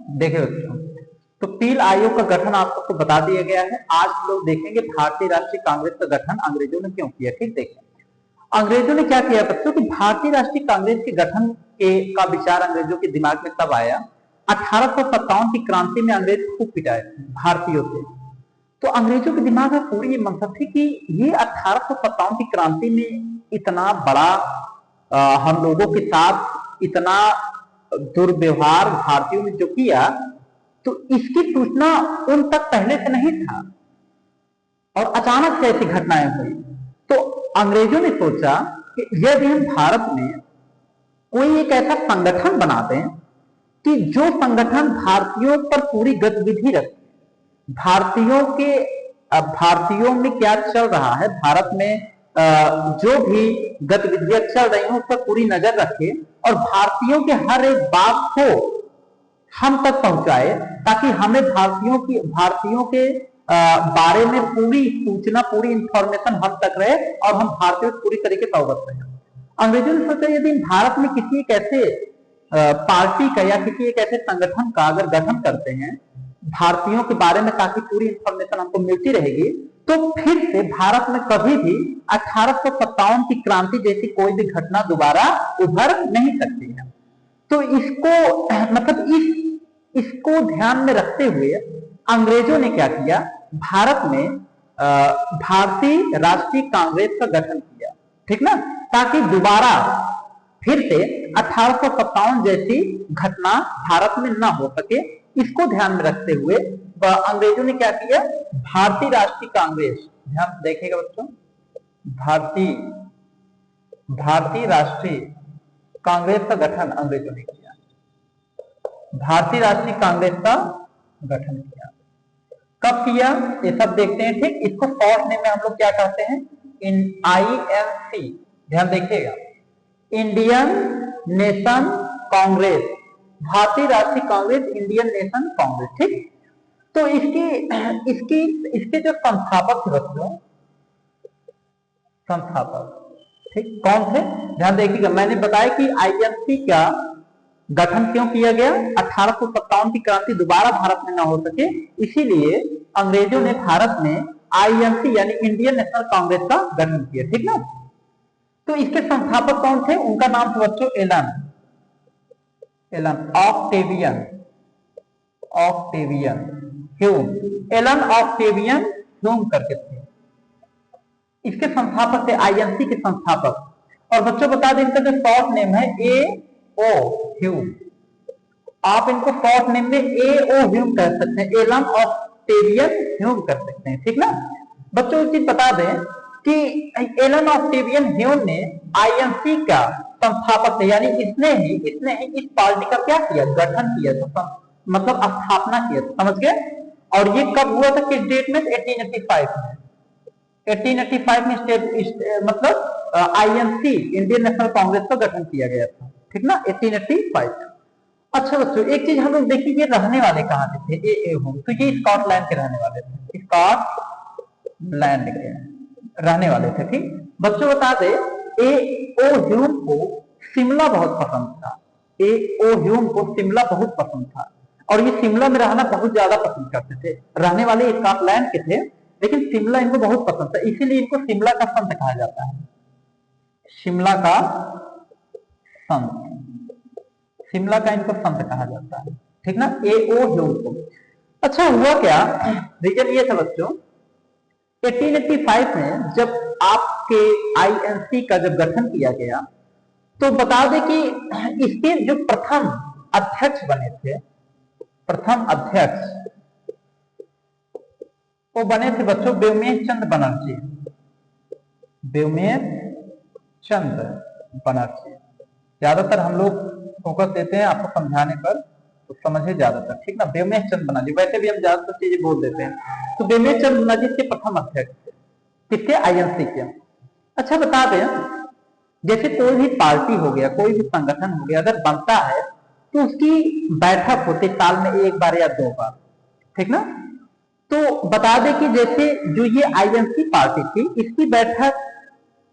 देखिए बच्चों, तो पील आयोग का गठन आप सबको बता दिया गया है। आज लोग देखेंगे भारतीय राष्ट्रीय कांग्रेस का गठन अंग्रेजों ने क्यों किया। ठीक, देखें अंग्रेजों ने क्या किया बच्चों कि भारतीय राष्ट्रीय कांग्रेस के गठन के का विचार अंग्रेजों के दिमाग में तब आया 1857 की क्रांति में। अंग्रेज खूब पिटाए भारतीयों से, तो अंग्रेजों के दिमाग में पूरी ये मंशा थी कि ये 1857 की क्रांति में इतना बड़ा हम लोगों के साथ इतना दुर्व्यवहार भारतीयों ने जो किया, तो इसकी सूचना उन तक पहले से नहीं था और अचानक से ऐसी घटनाएं हुई। तो अंग्रेजों ने सोचा कि यदि हम भारत में कोई एक ऐसा संगठन बना दें कि जो संगठन भारतीयों पर पूरी गतिविधि रखे, भारतीयों में क्या चल रहा है, भारत में जो भी गतिविधियां चल रही हैं उस पर पूरी नजर रखे और भारतीयों के हर एक बात को हम तक पहुंचाए, ताकि हमें भारतीयों के बारे में पूरी सूचना, पूरी इंफॉर्मेशन हम तक रहे और हम भारतीयों से पूरी तरीके से अवगत रहे। अंग्रेजों ने सोचा यदि भारत में किसी एक ऐसे पार्टी का या किसी एक ऐसे संगठन का अगर गठन करते हैं भारतीयों के बारे में, ताकि पूरी इंफॉर्मेशन हमको मिलती रहेगी, तो फिर से भारत में कभी भी 1857 की क्रांति जैसी कोई भी घटना दोबारा उभर नहीं सकती है। तो इसको ध्यान में रखते हुए अंग्रेजों ने क्या किया, भारत में भारतीय राष्ट्रीय कांग्रेस का गठन किया। ठीक ना, ताकि दोबारा फिर से 1857 जैसी घटना भारत में ना हो सके। इसको ध्यान में रखते हुए अंग्रेजों ने क्या किया, भारतीय राष्ट्रीय कांग्रेस, ध्यान देखिएगा बच्चों, भारतीय राष्ट्रीय कांग्रेस का गठन अंग्रेजों ने किया। भारतीय राष्ट्रीय कांग्रेस का गठन किया, कब किया ये सब देखते हैं। ठीक, इसको शॉर्ट नेम में हम लोग क्या कहते हैं, INC, ध्यान देखिएगा, इंडियन नेशन कांग्रेस, भारतीय राष्ट्रीय कांग्रेस, इंडियन नेशन कांग्रेस। ठीक, तो इसके जो संस्थापक थे बच्चों, संस्थापक ठीक कौन थे, ध्यान देखिएगा। मैंने बताया कि INC का गठन क्यों किया गया, 1857 की क्रांति दोबारा भारत में ना हो सके, इसीलिए अंग्रेजों ने भारत में INC यानी इंडियन नेशनल कांग्रेस का गठन किया। ठीक ना, तो इसके संस्थापक कौन थे, उनका नाम था बच्चों Allan Octavian Hume, Allan Octavian Hume करके थे इसके संस्थापक थे, INC के संस्थापक। और बच्चों बता दें इनका जो शॉर्ट नेम है AO ह्यूम, आप इनको शॉर्ट नेम में AO ह्यूम कह सकते हैं, एलन ऑक्टेवियन ह्यूम कर सकते हैं। ठीक ना बच्चों, एक चीज बता दें कि एलन ऑक्टेवियन ह्यूम ने INC का संस्थापक थे, यानी इसने ही इस पार्टी का क्या किया, गठन किया था, मतलब स्थापना किया था, समझ गए। और ये कब हुआ था, किस डेट में, 1885 में। 1885 में मतलब INC इंडियन नेशनल कांग्रेस का गठन किया गया था। ठीक ना, 1885। अच्छा बच्चों, एक चीज हम लोग देखिए, रहने वाले कहाँ थे ए होम, तो ये स्कॉटलैंड के रहने वाले थे, स्कॉटलैंड के रहने वाले थे। ठीक बच्चों, बता दे AO ह्यूम को शिमला बहुत पसंद था, AO ह्यूम को शिमला बहुत पसंद था और ये शिमला में रहना बहुत ज्यादा पसंद करते थे। रहने वाले स्कॉटलैंड के थे, लेकिन शिमला इनको बहुत पसंद था, इसीलिए इनको शिमला का संत कहा जाता है, शिमला का इनको संत कहा जाता है। ठीक ना, AO ह्यूम को। अच्छा हुआ क्या, रीजन ये था बच्चों, 1885 में जब आपके INC का जब गठन किया गया, तो बता दें कि इसके जो प्रथम अध्यक्ष बने थे, वो बने थे बच्चों ब्योमेश चंद्र बनर्जी। ज्यादातर हम लोग फोकस देते हैं आपको समझाने पर, तो समझे ज्यादातर। ठीक ना, ब्योमेश चंद्र बनर्जी, वैसे भी हम ज्यादातर चीजें बोल देते हैं। तो ब्योमेश चंद्र बनर्जी के प्रथम अध्यक्ष थे, किसके, INC के। अच्छा बता दें, जैसे कोई भी पार्टी हो गया, कोई भी संगठन हो गया, अगर बनता है तो उसकी बैठक होती साल में एक बार या 2 बार। ठीक ना, तो बता दें कि जैसे जो ये INC पार्टी थी, इसकी बैठक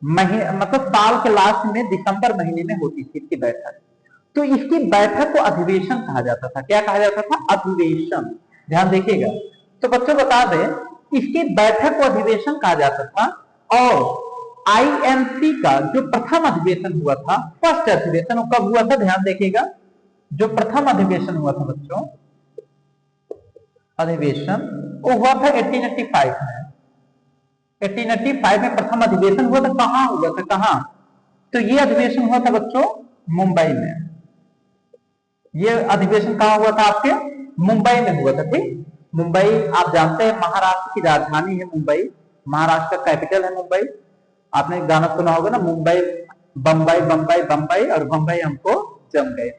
मतलब साल के लास्ट में दिसंबर महीने में होती थी इसकी बैठक। तो इसकी बैठक को अधिवेशन कहा जाता था। क्या कहा जाता था? अधिवेशन। ध्यान देखिएगा। तो बच्चों बता दें, इसकी बैठक को अधिवेशन कहा जाता था। और आईएनसी का जो प्रथम अधिवेशन हुआ था, फर्स्ट अधिवेशन, वो कब हुआ था? ध्यान देखिएगा। जो प्रथम अधिवेशन हुआ था बच्चों, अधिवेशन, वो हुआ था 1885 में। 1885 में प्रथम अधिवेशन हुआ था। कहां हुआ था? कहां? तो ये अधिवेशन हुआ था बच्चों मुंबई में। ये अधिवेशन कहां हुआ था? आपके मुंबई में हुआ था। ठीक, मुंबई आप जानते हैं महाराष्ट्र की राजधानी है मुंबई, महाराष्ट्र का कैपिटल है मुंबई। आपने गाना सुना होगा ना, मुंबई बम्बई बम्बई बम्बई और बम्बई हमको जम गए।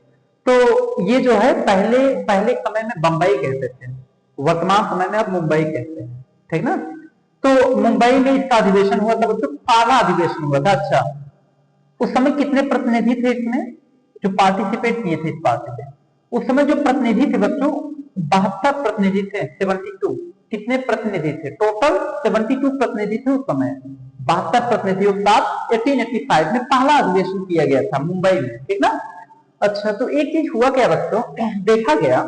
तो ये जो है पहले पहले समय में बम्बई कहते थे, वर्तमान समय में अब मुंबई कहते हैं। ठीक ना। तो मुंबई में इसका अधिवेशन हुआ था बच्चों, पहला अधिवेशन हुआ था। अच्छा, उस समय कितने प्रतिनिधि थे इसमें जो पार्टिसिपेट किए थे इस पार्टी में? उस समय जो प्रतिनिधि थे बच्चों 72 प्रतिनिधि थे, 72। कितने प्रतिनिधि थे? टोटल 72 प्रतिनिधि थे उस समय। 72 प्रतिनिधियों के साथ 1885 में पहला अधिवेशन किया गया था मुंबई में। ठीक ना। अच्छा, तो एक चीज हुआ क्या बच्चों, देखा गया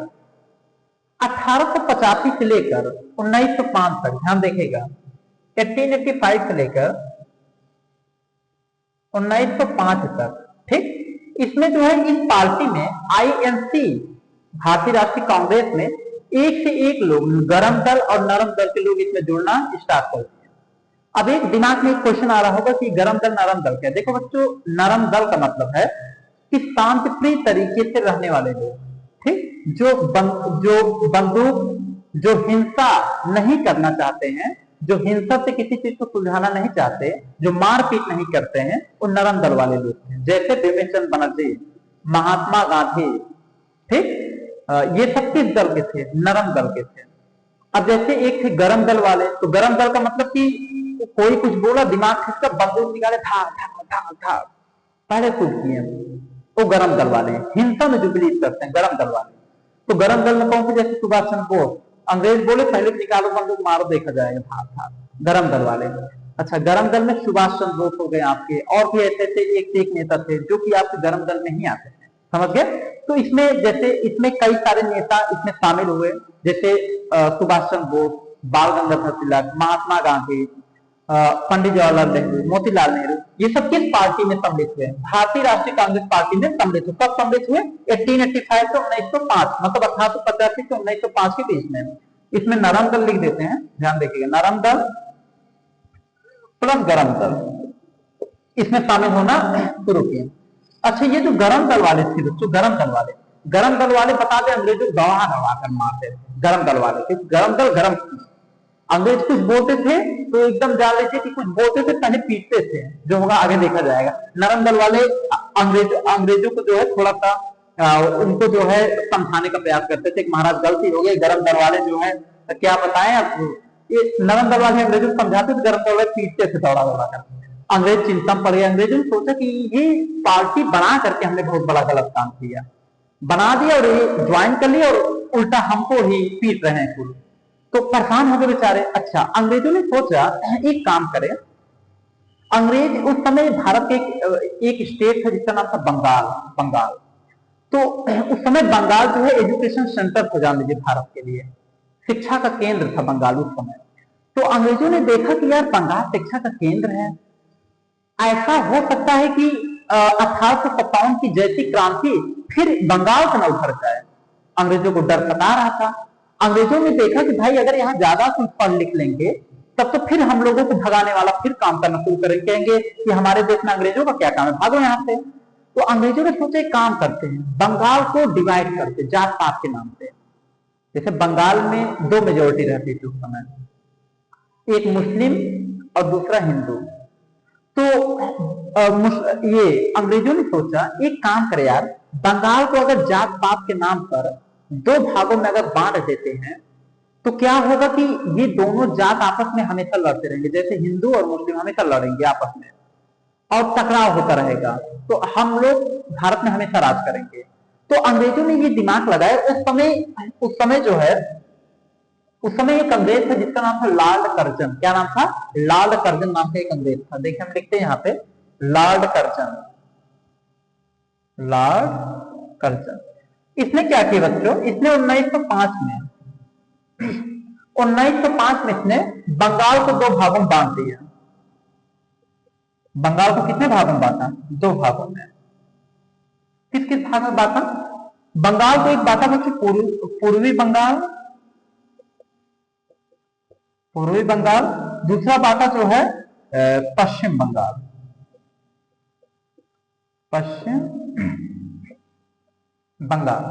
1885 से लेकर 1905 तक, ध्यान देखिएगा, 1885 से लेकर 1905 तक। ठीक, इसमें जो है इस पार्टी में आईएनसी, भारतीय राष्ट्रीय कांग्रेस में एक से एक लोग, गरम दल और नरम दल के लोग इसमें जुड़ना स्टार्ट कर दिए। अब एक दिमाग में एक क्वेश्चन आ रहा होगा कि गरम दल नरम दल क्या? देखो बच्चों, नरम दल का मतलब है कि शांतिप्रिय तरीके से रहने वाले लोग। ठीक, जो बंदूक, जो हिंसा नहीं करना चाहते हैं, जो हिंसा से किसी चीज को सुलझाना नहीं चाहते, जो मारपीट नहीं करते हैं, वो नरम दल वाले लोग थे। जैसे बिपिन बनर्जी, महात्मा गांधी। ठीक, ये सब किस दल के थे? नरम दल के थे। अब जैसे एक थे गरम दल वाले, तो गरम दल का मतलब कि कोई कुछ बोला, दिमाग खींचकर बंदूक निकाले, था था था था, पहले शूट किए, वो गरम दल वाले हैं। हिंसा में जो बिलीव करते हैं, गरम दल वाले। तो गरम दल में कौन से? जैसे सुभाष चंद्र बोस, अंग्रेज बोले पहले निकालो बंदूक, मारो, देखा जाएगा, था था, गरम दल वाले। अच्छा, गरम दल में सुभाष चंद्र बोस हो गए आपके, और भी ऐसे ऐसे एक नेता थे जो कि आपके गरम दल में ही आते थे। समझ गए? तो इसमें जैसे इसमें कई सारे नेता इसमें शामिल हुए, जैसे सुभाष चंद्र बोस, बाल गंगाधर तिलक, महात्मा गांधी, पंडित जवाहरलाल नेहरू, मोतीलाल नेहरू, ये सब किस पार्टी में सम्मिलित हुए? भारतीय राष्ट्रीय कांग्रेस पार्टी में सम्मिलित हुए। कब सम्मिलित हुए? 1885 से 1905, मतलब 1885 से 1905 के बीच में। इसमें नरम दल लिख देते हैं, ध्यान देखिएगा, नरम दल प्लस गरम दल इसमें शामिल होना शुरू किए। अच्छा, ये जो गरम दल वाले थे बच्चों, गरम दल वाले बता दें, अंग्रेजों दवा दवा कर मारते थे गरम दल वाले। गरम दल गरम, अंग्रेज कुछ बोलते थे तो एकदम जान लेते कि कुछ बोलते थे, पहले पीटते थे, जो होगा आगे देखा जाएगा। नरम दल वाले अंग्रेजों को जो है थोड़ा सा उनको जो है समझाने का प्रयास करते थे कि महाराज गलती हो गई। गरम दल वाले जो है क्या बताएं आप, ये नरम दल वाले अंग्रेजों को समझाते थे, गरम दल वाले पीटते थे दौड़ा दौड़ा कर। अंग्रेज चिंता में पड़ गए। अंग्रेजों ने सोचा कि ये पार्टी बना करके हमने बहुत बड़ा गलत काम किया, बना दिया और ये ज्वाइन कर लिया और उल्टा हमको ही पीट रहे हैं कुल। तो परेशान हो गए बेचारे। अच्छा, अंग्रेजों ने सोचा एक काम करें। अंग्रेज उस समय भारत के एक स्टेट था जिसका नाम था बंगाल। तो उस समय बंगाल जो है एजुकेशन सेंटर था, जान लीजिए, भारत के लिए शिक्षा का केंद्र था बंगाल उस समय। तो अंग्रेजों ने देखा कि यार बंगाल शिक्षा का केंद्र है, ऐसा हो सकता है कि 1857 की जैसी क्रांति फिर बंगाल से न उभर जाए। अंग्रेजों को डर सता रहा था। अंग्रेजों ने देखा कि भाई अगर यहाँ ज्यादा कुछ पढ़ लिख लेंगे तब तो फिर हम लोगों को भगाने वाला फिर काम करना शुरू करेंगे, कहेंगे कि हमारे देश में अंग्रेजों का क्या काम है, भागो यहाँ से। तो अंग्रेजों ने सोचा एक काम करते हैं, बंगाल को डिवाइड करते जात पात के नाम से। जैसे बंगाल में दो मेजोरिटी रहती थी उस समय, एक मुस्लिम और दूसरा हिंदू। तो ये अंग्रेजों ने सोचा एक काम करे यार, बंगाल को अगर जात पात के नाम पर दो भागों में अगर बांट देते हैं तो क्या होगा कि ये दोनों जात आपस में हमेशा लड़ते रहेंगे, जैसे हिंदू और मुस्लिम हमेशा लड़ेंगे आपस में और टकराव होता रहेगा, तो हम लोग भारत में हमेशा राज करेंगे। तो अंग्रेजों ने ये दिमाग लगाया। उस समय एक अंग्रेज था जिसका नाम था लॉर्ड कर्जन। क्या नाम था? लॉर्ड कर्जन नाम का एक अंग्रेज था। देखिए हम लिखते हैं यहाँ पे लॉर्ड कर्जन। Lord Curzon. इसने क्या किया बच्चों, इसने 1905 में 1905 में इसने बंगाल को दो भागों में बांट दिया। बंगाल को कितने भागों में बांटा? दो भागों में। किस किस भाग में बांटा? बंगाल को एक बांटा बच्चों पूर्वी बंगाल, पूर्वी बंगाल, दूसरा बांटा जो है पश्चिम बंगाल, पश्चिम बंगाल।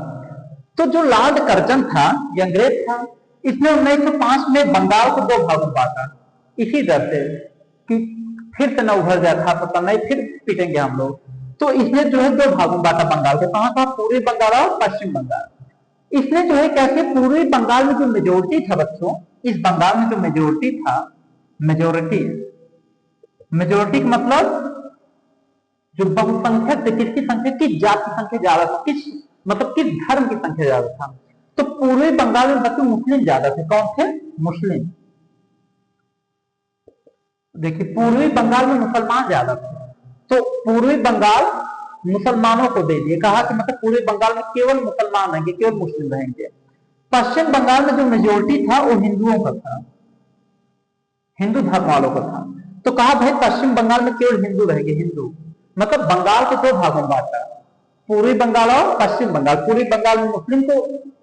तो जो लॉर्ड कर्जन था, ये अंग्रेज था, इसने 1905 में बंगाल को दो भागों में बांटा, इसी डर से कि फिर से न उभर जाए था पता नहीं, फिर पीटेंगे हम लोग। तो इसने जो है दो भागों में बांटा बंगाल को। कहां था? पूर्वी बंगाल और पश्चिम बंगाल। इसने जो है कैसे, पूर्वी बंगाल में जो मेजोरिटी था बच्चों, इस बंगाल में जो मेजोरिटी था, मेजोरिटी, मेजोरिटी का मतलब जो बहुसंख्यक थे, किसकी संख्या, किस जाति की संख्या ज्यादा था, किस मतलब किस धर्म की संख्या ज्यादा था। तो पूर्वी बंगाल में बच्चों मुस्लिम ज्यादा थे। कौन थे? मुस्लिम। देखिए पूर्वी बंगाल में मुसलमान ज्यादा थे, तो पूर्वी बंगाल मुसलमानों को दे दिए, कहा कि मतलब पूर्वी बंगाल में केवल मुसलमान रहेंगे, केवल मुस्लिम रहेंगे। पश्चिम बंगाल में जो मेजोरिटी था वो हिंदुओं का था, हिंदू धर्म वालों का था। तो कहा भाई पश्चिम बंगाल में केवल हिंदू रहेंगे, हिंदू। मतलब बंगाल के दो भागों में बांटा, पूर्वी बंगाल और पश्चिम बंगाल। पूर्वी बंगाल में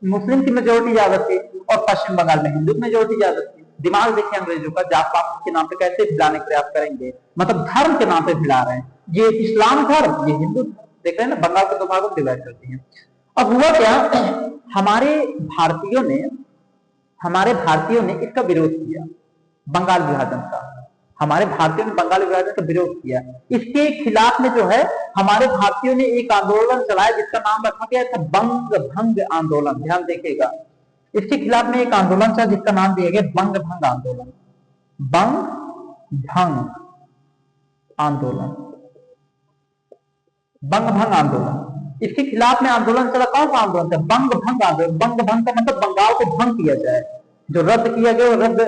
मुस्लिम की मेजोरिटी ज्यादा थी और पश्चिम बंगाल में हिंदू की मेजोरिटी ज्यादा थी। दिमाग देखिए अंग्रेजों का, जात पात के नाम पे कैसे भिड़ाने का प्रयास करेंगे, मतलब धर्म के नाम पे भिड़ा रहे हैं। ये इस्लाम धर्म, ये हिंदू धर्म, देख रहे हैं ना, बंगाल के दो भागों में डिवाइड कर दिए। अब हुआ क्या, हमारे भारतीयों ने इसका विरोध किया, बंगाल विभाजन का। हमारे भारतीयों ने बंगाल विभाजन का विरोध किया। इसके खिलाफ में जो है हमारे भारतीयों ने एक आंदोलन चलाया जिसका नाम रखा गया था बंग भंग आंदोलन। ध्यान देखिएगा, इसके खिलाफ में एक आंदोलन था जिसका नाम दिया गया बंग भंग आंदोलन। बंग भंग आंदोलन, बंग भंग आंदोलन, इसके खिलाफ में आंदोलन चला। कौन सा आंदोलन था? बंग भंग आंदोलन। बंग भंग का मतलब बंगाल को भंग किया जाए, जो रद्द किया गया रद्द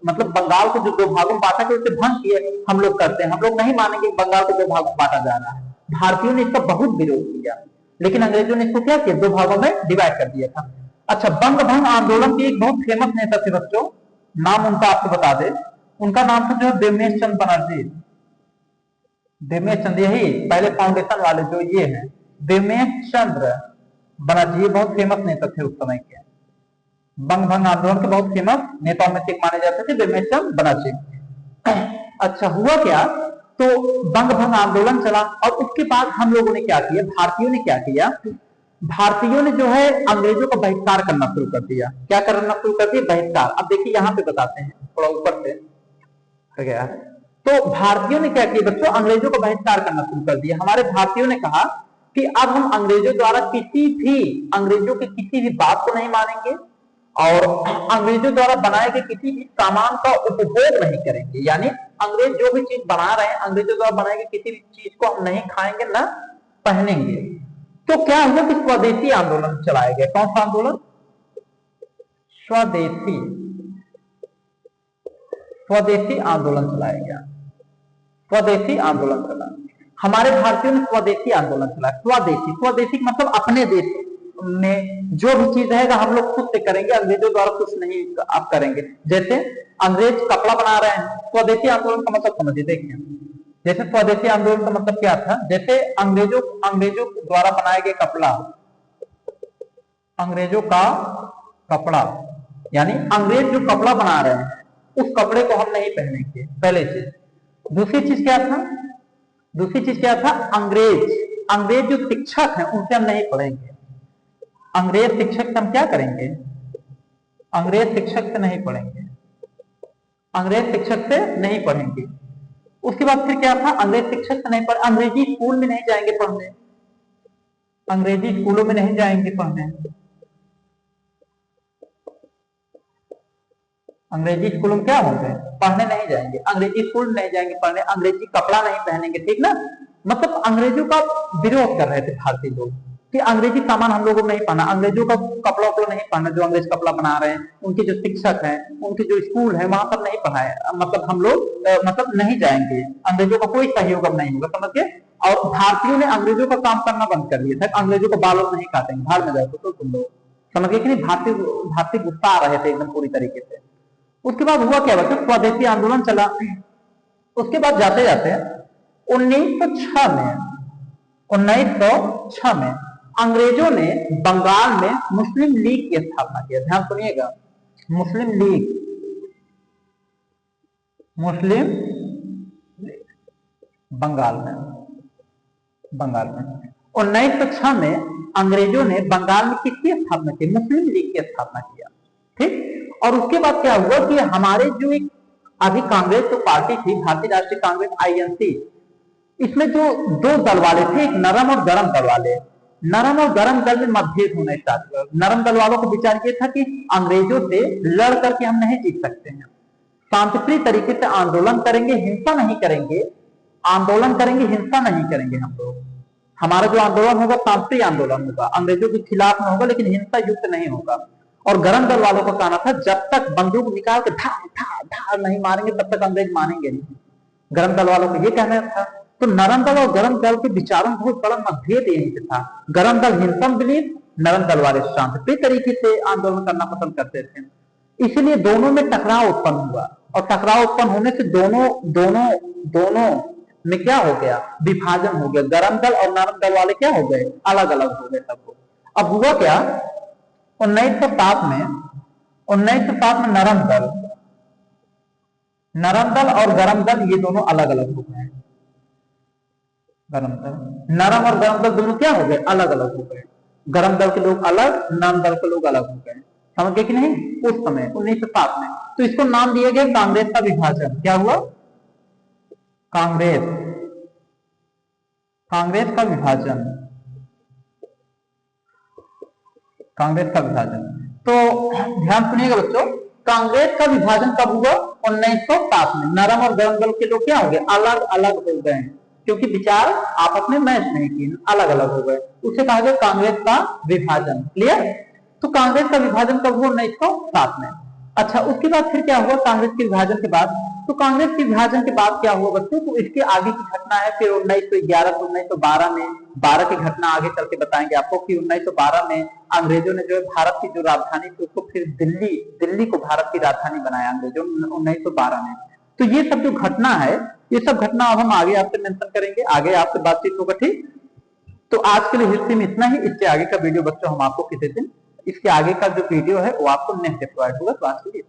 मतलब बंगाल को जो दो भागों में बांटा गया उसे भंग किए हम लोग करते हैं। हम लोग नहीं मानेंगे बंगाल को दो भागों में बांटा जा रहा है। भारतीयों ने इसका बहुत विरोध किया, लेकिन अंग्रेजों ने इसको क्या किया, दो भागों में डिवाइड कर दिया था। अच्छा, बंग भंग आंदोलन के एक बहुत फेमस नेता थे बच्चों, नाम उनका आपको बता दे। उनका नाम था जो देवमेश चंद्र बनर्जी। देवमेश चंद्र, यही पहले फाउंडेशन वाले जो ये हैं, देवमेश चंद्र बनर्जी, ये बहुत फेमस नेता थे उस समय के। बंग भंग आंदोलन के बहुत फेमस नेताओं में से एक माने जाते थे देवमेश चंद्र बनर्जी। अच्छा, हुआ क्या, तो बंग भंग आंदोलन चला और उसके बाद हम लोगों ने क्या किया, भारतीयों ने क्या किया, भारतीयों ने जो है अंग्रेजों का बहिष्कार करना शुरू कर दिया। क्या करना शुरू कर दिया? बहिष्कार। अब देखिए यहां पे बताते हैं, थोड़ा ऊपर से गया। तो भारतीयों ने क्या किया बच्चों, अंग्रेजों का बहिष्कार करना शुरू कर दिया। हमारे भारतीयों ने कहा कि अब हम अंग्रेजों द्वारा अंग्रेजों की किसी भी बात को नहीं मानेंगे और अंग्रेजों द्वारा बनाए गए किसी भी सामान का उपभोग नहीं करेंगे। यानी अंग्रेज जो भी चीज बना रहे हैं, अंग्रेजों द्वारा बनाए गए किसी भी चीज को हम नहीं खाएंगे, ना पहनेंगे। तो क्या हुआ कि स्वदेशी आंदोलन चलाया गया। कौन सा आंदोलन? स्वदेशी आंदोलन चलाया गया। स्वदेशी आंदोलन चला, हमारे भारतीयों ने स्वदेशी आंदोलन चलाया। स्वदेशी मतलब अपने देश में जो भी चीज रहेगा हम लोग खुद से करेंगे, अंग्रेजों द्वारा कुछ नहीं आप करेंगे। जैसे अंग्रेज कपड़ा बना रहे हैं, स्वदेशी आंदोलन का मतलब समझिए। देखिए जैसे स्वदेशी आंदोलन का मतलब क्या था, जैसे अंग्रेजों द्वारा बनाए गए कपड़ा, अंग्रेजों का कपड़ा, यानी अंग्रेज जो कपड़ा बना रहे हैं उस कपड़े को हम नहीं पहनेंगे, पहले चीज। दूसरी चीज क्या था, अंग्रेज जो शिक्षक हैं उनसे हम नहीं पढ़ेंगे। अंग्रेज शिक्षक से हम क्या करेंगे, अंग्रेज शिक्षक से नहीं पढ़ेंगे। उसके बाद फिर क्या था, अंग्रेज शिक्षक से नहीं पढ़, अंग्रेजी स्कूल में नहीं जाएंगे पढ़ने, अंग्रेजी स्कूलों में नहीं जाएंगे पढ़ने, अंग्रेजी स्कूलों में क्या होंगे, पढ़ने नहीं जाएंगे, अंग्रेजी स्कूल में नहीं जाएंगे पढ़ने, अंग्रेजी कपड़ा नहीं पहनेंगे, ठीक ना। मतलब अंग्रेजों का विरोध कर रहे थे भारतीय लोग कि अंग्रेजी सामान हम लोगों को नहीं पहना, अंग्रेजों का कपड़ा को नहीं पहना, जो अंग्रेज कपड़ा बना रहे हैं, उनके जो शिक्षक हैं, उनके जो स्कूल है वहां पर नहीं पढ़ाए, मतलब हम लोग मतलब नहीं जाएंगे, अंग्रेजों का कोई सहयोग अब नहीं होगा, समझ गए। और भारतीयों ने अंग्रेजों का काम करना बंद कर दिया था, अंग्रेजों को बाल नहीं काटेंगे, भाड़ में जाओ तो तुम लोग समझ गए कि नहीं। भारतीय भारतीय गुस्सा आ रहे थे एकदम पूरी तरीके से। उसके बाद हुआ क्या बच्चों, स्वदेशी आंदोलन चला। उसके बाद जाते जाते 1906 में अंग्रेजों ने बंगाल में मुस्लिम लीग की स्थापना किया। ध्यान सुनिएगा, मुस्लिम लीग, मुस्लिम बंगाल में 1906 में अंग्रेजों ने बंगाल में किसकी स्थापना की, मुस्लिम लीग की स्थापना किया। ठीक, और उसके बाद क्या हुआ कि हमारे जो एक अभी कांग्रेस जो पार्टी थी, भारतीय राष्ट्रीय कांग्रेस आईएनसी, इसमें जो दो दल वाले थे, एक नरम और गरम दल वाले। नरम और गरम दल में मतभेद होना स्टार्ट हुआ। नरम दल वालों को विचार ये था कि अंग्रेजों से लड़ करके हम नहीं जीत सकते हैं, शांतिप्रिय तरीके से आंदोलन करेंगे, हिंसा नहीं करेंगे, आंदोलन करेंगे, हिंसा नहीं करेंगे। हम लोग, हमारा जो आंदोलन होगा शांतिप्रिय आंदोलन होगा, अंग्रेजों के खिलाफ में होगा, लेकिन हिंसा युक्त नहीं होगा। और गरम दल वालों का कहना था जब तक बंदूक निकाल के धा धा धा नहीं मारेंगे तब तक अंग्रेज मानेंगे नहीं। गरम दल वालों को ये कहना था। तो नरम दल और गरम दल के विचारों में बहुत बड़ा मतभेद यहीं से था। गरम दल हिंसा बिलीव, नरम दल वाले शांतिप्रिय तरीके से आंदोलन करना पसंद करते थे। इसलिए दोनों में टकराव उत्पन्न हुआ, और टकराव उत्पन्न होने से दोनों में क्या हो गया, विभाजन हो गया। गरम दल और नरम दल वाले क्या हो गए, अलग अलग हो गए सबको। अब हुआ क्या, 1907 में नरम दल और गरम दल ये दोनों अलग अलग हो गए। गरम दल, नरम और गरम दल दोनों क्या हो गए, अलग अलग हो गए। गरम दल के लोग अलग, नरम दल के लोग अलग हो गए। समझ गए कि नहीं। उस समय 1907 में तो इसको नाम दिया गया कांग्रेस का विभाजन। क्या हुआ, कांग्रेस का विभाजन, कांग्रेस का विभाजन। तो ध्यान सुनिएगा बच्चों, कांग्रेस का विभाजन कब हुआ, 1907 में। नरम और गरम दल के लोग क्या हो गए, अलग अलग हो गए, क्योंकि विचार आपस में मैच नहीं किए, अलग अलग हो गए। उसे कहा गया कांग्रेस का विभाजन। क्लियर। तो कांग्रेस का विभाजन कब हुआ, 1907 में। अच्छा, उसके बाद फिर क्या हुआ कांग्रेस के विभाजन के बाद। तो कांग्रेस के विभाजन के बाद क्या हुआ बच्चों, तो इसके आगे की घटना है फिर 1911 से 1912 में। 12 की घटना आगे चल के बताएंगे आपको कि 1912 में अंग्रेजों ने जो है भारत की जो राजधानी थी उसको फिर दिल्ली को भारत की राजधानी बनाया अंग्रेजों 1912 में। तो ये सब जो घटना है, ये सब घटना अब हम आगे आपसे मेंशन करेंगे, आगे आपसे बातचीत होगा। ठीक, तो आज के लिए हिस्ट्री में इतना ही। इससे आगे का वीडियो बच्चों हम आपको किसी दिन, इसके आगे का जो वीडियो है वो आपको नेक्स्ट प्रोवाइड होगा। तो आज के लिए